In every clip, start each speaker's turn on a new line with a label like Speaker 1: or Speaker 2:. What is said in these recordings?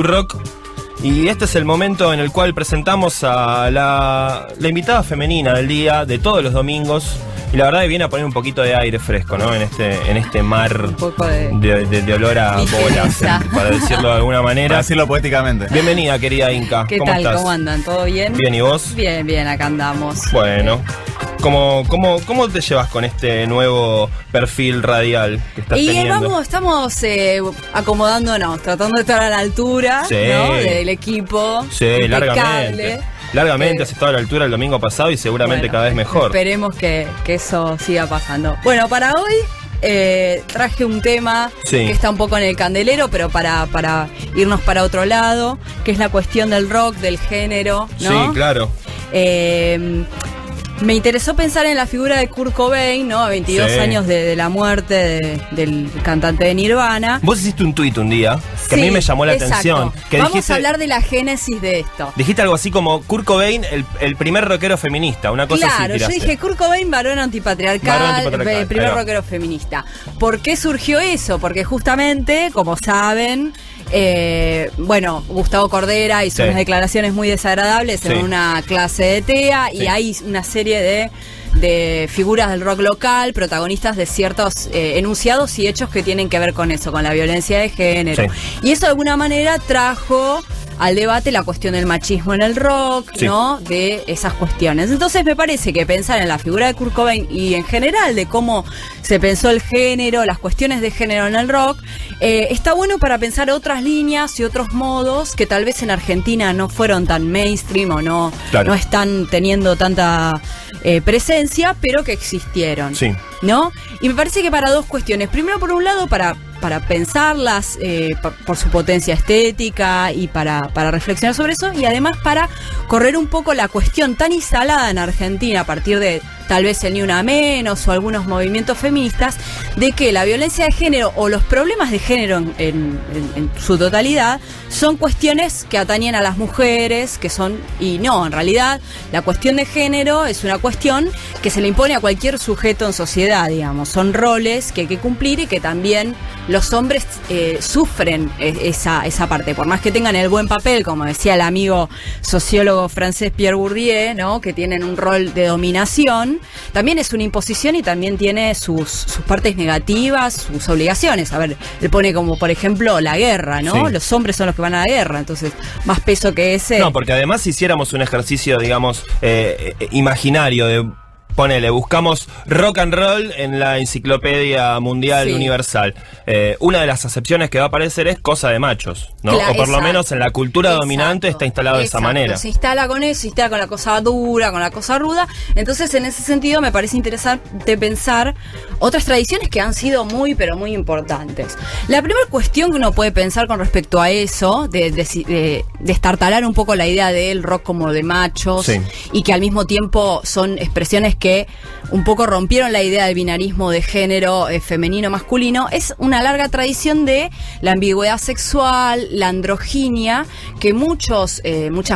Speaker 1: Rock. Y este es el momento en el cual presentamos a la invitada femenina del día, de todos los domingos. Y la verdad que viene a poner un poquito de aire fresco, ¿no? En este mar
Speaker 2: un poco de
Speaker 1: olor a bolas, para decirlo de alguna manera.
Speaker 3: Para decirlo poéticamente.
Speaker 1: Bienvenida, querida Inca.
Speaker 2: ¿Qué
Speaker 1: ¿Cómo
Speaker 2: tal?
Speaker 1: estás?
Speaker 2: ¿Cómo andan? ¿Todo bien?
Speaker 1: Bien, ¿y vos?
Speaker 2: Bien, bien, acá andamos.
Speaker 1: Bueno. ¿Cómo te llevas con este nuevo perfil radial que estás teniendo?
Speaker 2: Estamos acomodándonos, tratando de estar a la altura,
Speaker 1: Sí.
Speaker 2: ¿no? Del equipo.
Speaker 1: Sí,
Speaker 2: impecable.
Speaker 1: Largamente has estado a la altura el domingo pasado y seguramente cada vez mejor.
Speaker 2: Esperemos que eso siga pasando. Bueno, para hoy traje un tema que está un poco en el candelero, pero para irnos para otro lado, que es la cuestión del rock, del género, ¿no?
Speaker 1: Sí, claro.
Speaker 2: Me interesó pensar en la figura de Kurt Cobain, ¿no? A 22 años de la muerte del cantante de Nirvana.
Speaker 1: Vos hiciste un tuit un día que a mí me llamó la atención. Que
Speaker 2: Vamos a hablar de la génesis de esto.
Speaker 1: Dijiste algo así como Kurt Cobain, el primer rockero feminista, una cosa así.
Speaker 2: Claro, yo dije Kurt Cobain, varón antipatriarcal, el primer rockero feminista. ¿Por qué surgió eso? Porque justamente, como saben, Gustavo Cordera hizo unas declaraciones muy desagradables en una clase de TEA y hay una serie de figuras del rock local, protagonistas de ciertos enunciados y hechos que tienen que ver con eso, con la violencia de género. Y eso de alguna manera trajo al debate la cuestión del machismo en el rock, ¿no? De esas cuestiones. Entonces me parece que pensar en la figura de Kurt Cobain y en general de cómo se pensó el género, las cuestiones de género en el rock, está bueno para pensar otras líneas y otros modos que tal vez en Argentina no fueron tan mainstream o no están teniendo tanta presencia, pero que existieron, ¿no? Y me parece que para dos cuestiones. Primero, por un lado, para pensarlas por su potencia estética y para reflexionar sobre eso, y además para correr un poco la cuestión tan instalada en Argentina a partir de tal vez el Ni Una Menos o algunos movimientos feministas, de que la violencia de género o los problemas de género en su totalidad son cuestiones que atañen a las mujeres, que son, y no, en realidad la cuestión de género es una cuestión que se le impone a cualquier sujeto en sociedad, digamos, son roles que hay que cumplir y que también los hombres sufren esa parte, por más que tengan el buen papel, como decía el amigo sociólogo francés Pierre Bourdieu, ¿no? Que tienen un rol de dominación, también es una imposición y también tiene sus partes negativas, sus obligaciones. A ver, él pone como, por ejemplo, la guerra, ¿no? Los hombres son los que van a la guerra, entonces, más peso que ese.
Speaker 1: No, porque además si hiciéramos un ejercicio, digamos, imaginario de... Ponele, buscamos rock and roll en la enciclopedia mundial universal. Una de las acepciones que va a aparecer es cosa de machos, ¿no? O por lo menos en la cultura dominante está instalado de esa manera.
Speaker 2: Se instala con eso, se instala con la cosa dura, con la cosa ruda. Entonces, en ese sentido, me parece interesante pensar otras tradiciones que han sido muy, pero muy importantes. La primera cuestión que uno puede pensar con respecto a eso, de destartalar un poco la idea del rock como de machos, y que al mismo tiempo son expresiones que un poco rompieron la idea del binarismo de género femenino-masculino, es una larga tradición de la ambigüedad sexual, la androginia, que muchas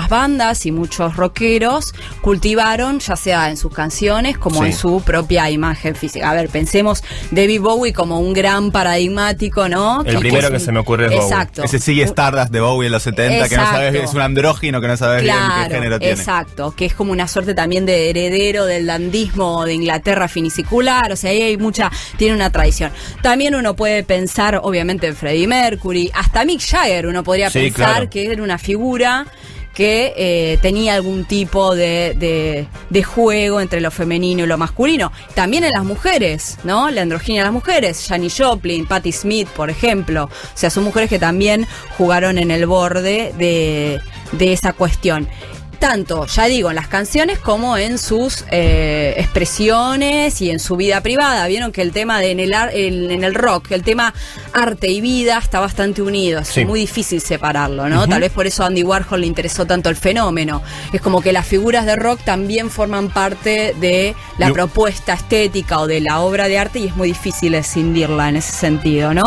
Speaker 2: bandas y muchos rockeros cultivaron, ya sea en sus canciones como en su propia imagen física. A ver, pensemos David Bowie como un gran paradigmático, ¿no?
Speaker 1: El primero que se me ocurre es Bowie.
Speaker 2: Exacto.
Speaker 3: Ese sigue Stardust de Bowie en los 70, que no sabes, es un andrógino que no sabes bien qué género tiene.
Speaker 2: Exacto, que es como una suerte también de heredero del dandismo de Inglaterra finicicular, o sea, ahí hay tiene una tradición. También uno puede pensar, obviamente, en Freddie Mercury, hasta Mick Jagger uno podría pensar que era una figura que tenía algún tipo de juego entre lo femenino y lo masculino. También en las mujeres, ¿no? La androginia de las mujeres, Janis Joplin, Patti Smith, por ejemplo. O sea, son mujeres que también jugaron en el borde de esa cuestión. Tanto, ya digo, en las canciones como en sus expresiones y en su vida privada. Vieron que el tema en el rock, el tema arte y vida está bastante unido. Es muy difícil separarlo, ¿no? Tal vez por eso a Andy Warhol le interesó tanto el fenómeno. Es como que las figuras de rock también forman parte de la propuesta estética o de la obra de arte y es muy difícil escindirla en ese sentido, ¿no?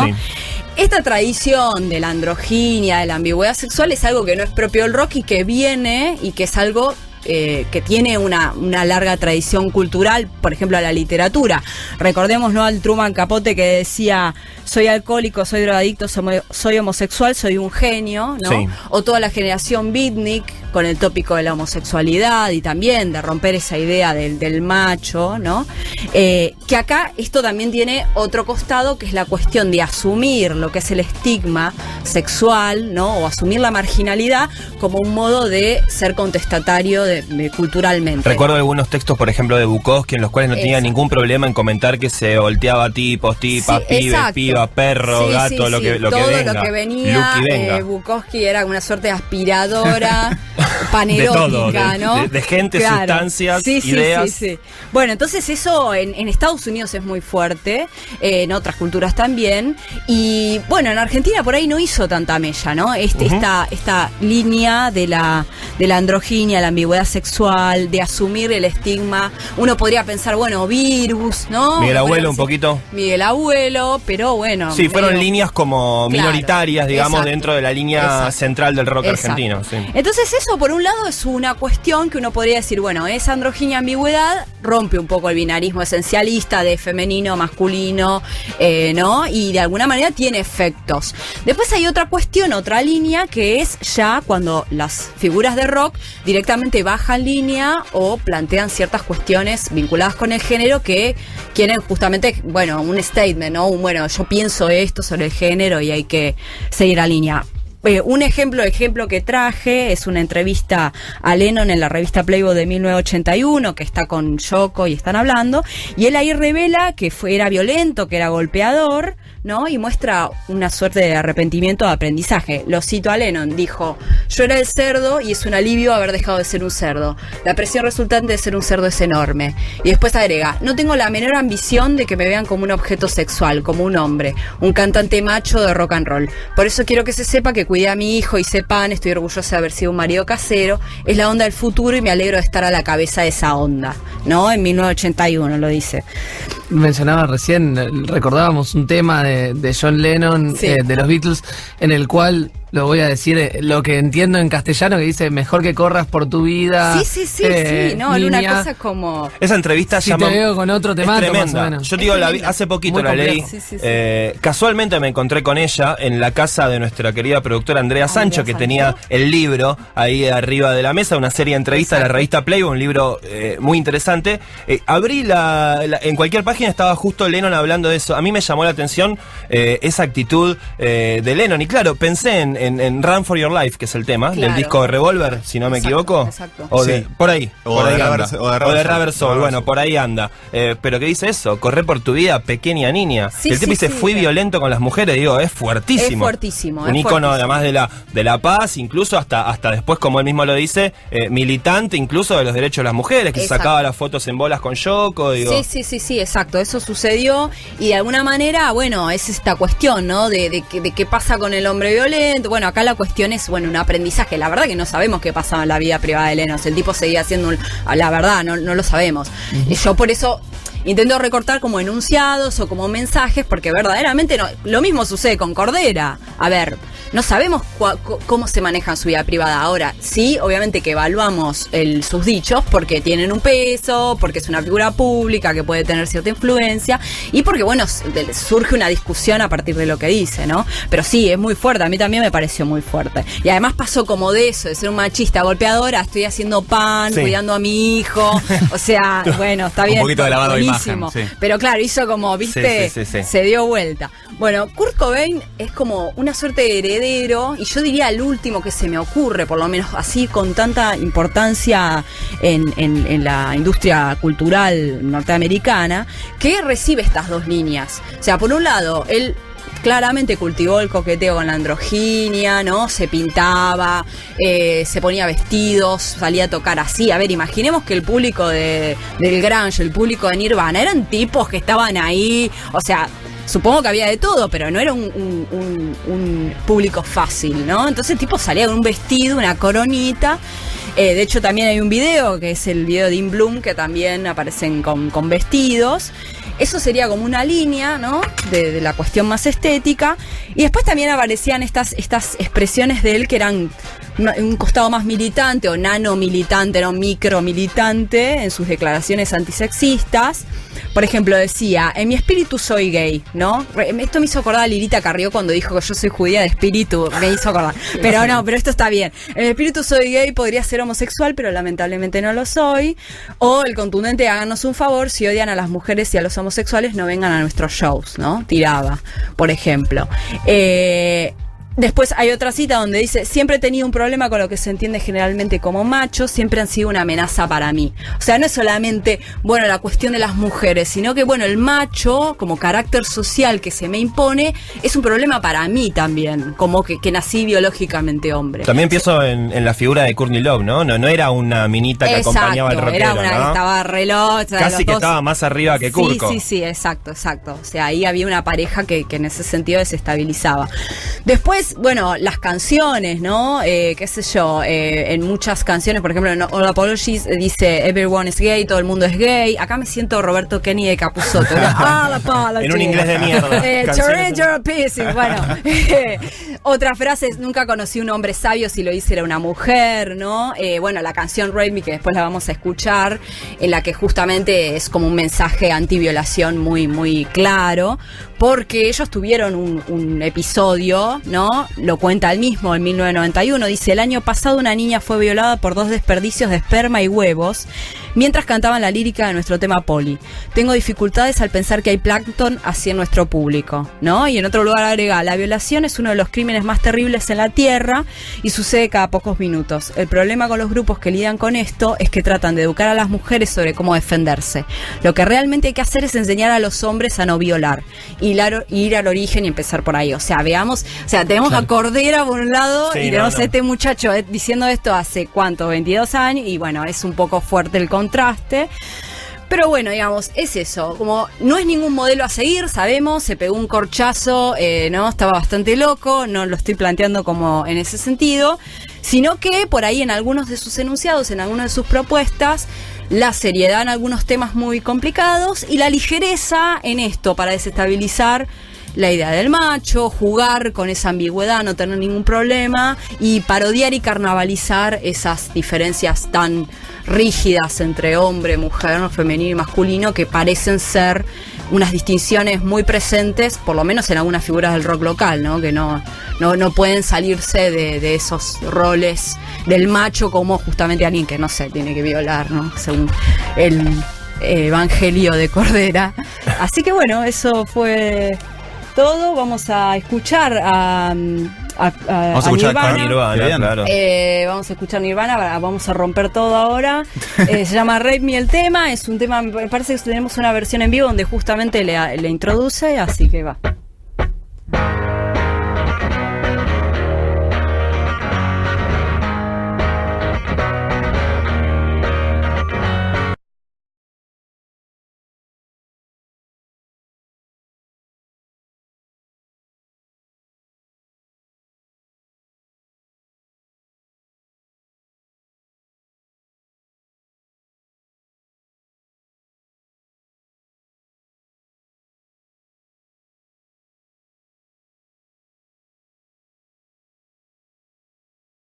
Speaker 2: Esta tradición de la androginia, de la ambigüedad sexual, es algo que no es propio del rock y que viene y que es algo que tiene una larga tradición cultural, por ejemplo, a la literatura. Recordemos, ¿no?, al Truman Capote, que decía: soy alcohólico, soy drogadicto, soy homosexual, soy un genio, ¿no?
Speaker 1: Sí.
Speaker 2: O toda la generación beatnik con el tópico de la homosexualidad y también de romper esa idea del macho, ¿no? Que acá esto también tiene otro costado, que es la cuestión de asumir lo que es el estigma sexual, ¿no? O asumir la marginalidad como un modo de ser contestatario culturalmente.
Speaker 1: Recuerdo algunos textos, por ejemplo, de Bukowski, en los cuales no tenía ningún problema en comentar que se volteaba tipos, tipas, pibes, pibas, perro, gato, lo que
Speaker 2: todo
Speaker 1: venga.
Speaker 2: Lo que venía, Bukowski era una suerte de aspiradora panerótica, ¿no?
Speaker 1: De gente, sustancias, ideas.
Speaker 2: Sí. Bueno, entonces eso en Estados Unidos es muy fuerte, en otras culturas también, y bueno, en Argentina por ahí no hizo tanta mella, ¿no? Esta línea de la androginia, la ambigüedad sexual, de asumir el estigma. Uno podría pensar, bueno, Virus, ¿no?
Speaker 1: Miguel Abuelo un poquito.
Speaker 2: Miguel Abuelo, pero bueno.
Speaker 1: Sí, fueron líneas como minoritarias, digamos, dentro de la línea central del rock argentino. Sí.
Speaker 2: Entonces eso, por un lado, es una cuestión que uno podría decir, bueno, esa androginia, ambigüedad, rompe un poco el binarismo esencialista de femenino, masculino, ¿no? Y de alguna manera tiene efectos. Después hay otra cuestión, otra línea, que es ya cuando las figuras de rock directamente bajan línea o plantean ciertas cuestiones vinculadas con el género que quieren justamente, bueno, un statement, ¿no? Bueno, yo pienso esto sobre el género y hay que seguir la línea. Un ejemplo que traje es una entrevista a Lennon en la revista Playboy de 1981, que está con Yoko y están hablando, y él ahí revela que era violento, que era golpeador, ¿no? Y muestra una suerte de arrepentimiento de aprendizaje. Lo cito a Lennon, dijo: yo era el cerdo y es un alivio haber dejado de ser un cerdo. La presión resultante de ser un cerdo es enorme. Y después agrega: no tengo la menor ambición de que me vean como un objeto sexual, como un hombre, un cantante macho de rock and roll. Por eso quiero que se sepa que cuidé a mi hijo y sepan, estoy orgullosa de haber sido un marido casero, es la onda del futuro y me alegro de estar a la cabeza de esa onda, ¿no? En 1981 lo dice.
Speaker 4: Mencionaba recién, recordábamos un tema de John Lennon, de los Beatles, en el cual, lo voy a decir, lo que entiendo en castellano, que dice: mejor que corras por tu vida.
Speaker 2: Sí, no, niña, una cosa como...
Speaker 1: Esa entrevista
Speaker 4: si te veo con otro tema,
Speaker 1: es tremenda. Yo te digo, hace poquito la leí. Casualmente me encontré con ella en la casa de nuestra querida productora Andrea Sancho, que tenía el libro ahí arriba de la mesa, una serie de entrevistas de la revista Playboy, un libro muy interesante. Abrí en cualquier página estaba justo Lennon hablando de eso. A mí me llamó la atención esa actitud de Lennon. Y claro, pensé en Run for Your Life, que es el tema del disco Revolver, si no me equivoco.
Speaker 2: Exacto.
Speaker 1: O de, por ahí.
Speaker 3: O de Rubber Soul.
Speaker 1: Bueno, por ahí anda. Pero ¿qué dice eso? Correr por tu vida, pequeña niña.
Speaker 2: Sí,
Speaker 1: el tipo dice: fui violento con las mujeres. Digo, es fuertísimo.
Speaker 2: Es fuertísimo.
Speaker 1: Un ícono además de la paz, incluso hasta después, como él mismo lo dice, militante incluso de los derechos de las mujeres, que se sacaba las fotos en bolas con Yoko. Digo.
Speaker 2: Sí, exacto. Eso sucedió y de alguna manera, bueno, es esta cuestión, ¿no? De qué pasa con el hombre violento. Bueno, acá la cuestión es, bueno, un aprendizaje. La verdad que no sabemos qué pasaba en la vida privada de Lennon. El tipo seguía haciendo la verdad, no lo sabemos. Y yo por eso intento recortar como enunciados o como mensajes, porque verdaderamente lo mismo sucede con Cordera. A ver, no sabemos cómo se maneja en su vida privada. Ahora, sí, obviamente que evaluamos sus dichos porque tienen un peso, porque es una figura pública que puede tener cierta influencia y porque, bueno, surge una discusión a partir de lo que dice, ¿no? Pero sí, es muy fuerte. A mí también me pareció muy fuerte. Y además pasó como de eso, de ser un machista golpeadora, estoy haciendo pan, cuidando a mi hijo. O sea, bueno, está bien.
Speaker 3: Un poquito de lavado de imagen.
Speaker 2: Sí. Pero claro, hizo como, viste, se dio vuelta. Bueno, Kurt Cobain es como una suerte de heredero, y yo diría el último que se me ocurre, por lo menos así, con tanta importancia en la industria cultural norteamericana, que recibe estas dos líneas. O sea, por un lado, él claramente cultivó el coqueteo con la androginia, ¿no? Se pintaba, se ponía vestidos, salía a tocar así. A ver, imaginemos que el público del grunge, el público de Nirvana, eran tipos que estaban ahí, o sea, supongo que había de todo, pero no era un público fácil, ¿no? Entonces el tipo salía con un vestido, una coronita. De hecho, también hay un video, que es el video de In Bloom, que también aparecen con vestidos. Eso sería como una línea, ¿no? de la cuestión más estética. Y después también aparecían estas expresiones de él que eran un costado más militante o nano militante, no micro militante en sus declaraciones antisexistas. Por ejemplo, decía, en mi espíritu soy gay, ¿no? Esto me hizo acordar a Lilita Carrió cuando dijo que yo soy judía de espíritu, me hizo acordar. Pero no, pero esto está bien. En mi espíritu soy gay, podría ser homosexual, pero lamentablemente no lo soy. O el contundente, háganos un favor, si odian a las mujeres y a los homosexuales, no vengan a nuestros shows, ¿no? Tiraba, por ejemplo. Después hay otra cita donde dice, siempre he tenido un problema con lo que se entiende generalmente como macho, siempre han sido una amenaza para mí. O sea, no es solamente, bueno, la cuestión de las mujeres, sino que, bueno, el macho, como carácter social que se me impone, es un problema para mí también, como que nací biológicamente hombre.
Speaker 1: También pienso en la figura de Courtney Love, ¿no? No era una minita que acompañaba al rockero,
Speaker 2: era una
Speaker 1: ¿no?
Speaker 2: que estaba reloj.
Speaker 1: Casi que estaba más arriba que Kurko.
Speaker 2: Sí, exacto. O sea, ahí había una pareja que en ese sentido desestabilizaba. Después, bueno, las canciones, ¿no? Qué sé yo, en muchas canciones, por ejemplo, en All Apologies dice Everyone is gay, todo el mundo es gay. Acá me siento Roberto Kenny de Capusotto.
Speaker 1: En un inglés de mierda.
Speaker 2: Treasure pieces. Bueno, otra frase es, nunca conocí un hombre sabio, si lo hice era una mujer, ¿no? Bueno, la canción Rape Me, que después la vamos a escuchar, en la que justamente es como un mensaje antiviolación muy, muy claro, porque ellos tuvieron un episodio, ¿no? Lo cuenta él mismo en 1991, dice, el año pasado una niña fue violada por 2 desperdicios de esperma y huevos mientras cantaban la lírica de nuestro tema Poli. Tengo dificultades al pensar que hay plancton así en nuestro público, ¿no? Y en otro lugar agrega, la violación es uno de los crímenes más terribles en la Tierra y sucede cada pocos minutos. El problema con los grupos que lidian con esto es que tratan de educar a las mujeres sobre cómo defenderse. Lo que realmente hay que hacer es enseñar a los hombres a no violar, ir al origen y empezar por ahí. O sea, veamos, tenemos a Cordera por un lado, sí, y tenemos a este muchacho diciendo esto hace, ¿cuánto? 22 años, y bueno, es un poco fuerte el contraste. Pero bueno, digamos, es eso, como no es ningún modelo a seguir, sabemos, se pegó un corchazo, ¿no? Estaba bastante loco, no lo estoy planteando como en ese sentido, sino que por ahí en algunos de sus enunciados, en algunas de sus propuestas, la seriedad en algunos temas muy complicados y la ligereza en esto para desestabilizar la idea del macho, jugar con esa ambigüedad, no tener ningún problema y parodiar y carnavalizar esas diferencias tan rígidas entre hombre, mujer, femenino y masculino que parecen ser unas distinciones muy presentes, por lo menos en algunas figuras del rock local, ¿no? Que no pueden salirse de esos roles del macho como justamente alguien que, no sé, tiene que violar, ¿no? Según el evangelio de Cordera. Así que bueno, eso fue todo. Vamos a escuchar a Nirvana.
Speaker 1: Claro.
Speaker 2: Vamos a escuchar Nirvana, vamos a romper todo ahora. Se llama Rape Me el tema, es un tema, me parece que tenemos una versión en vivo donde justamente le introduce, así que va.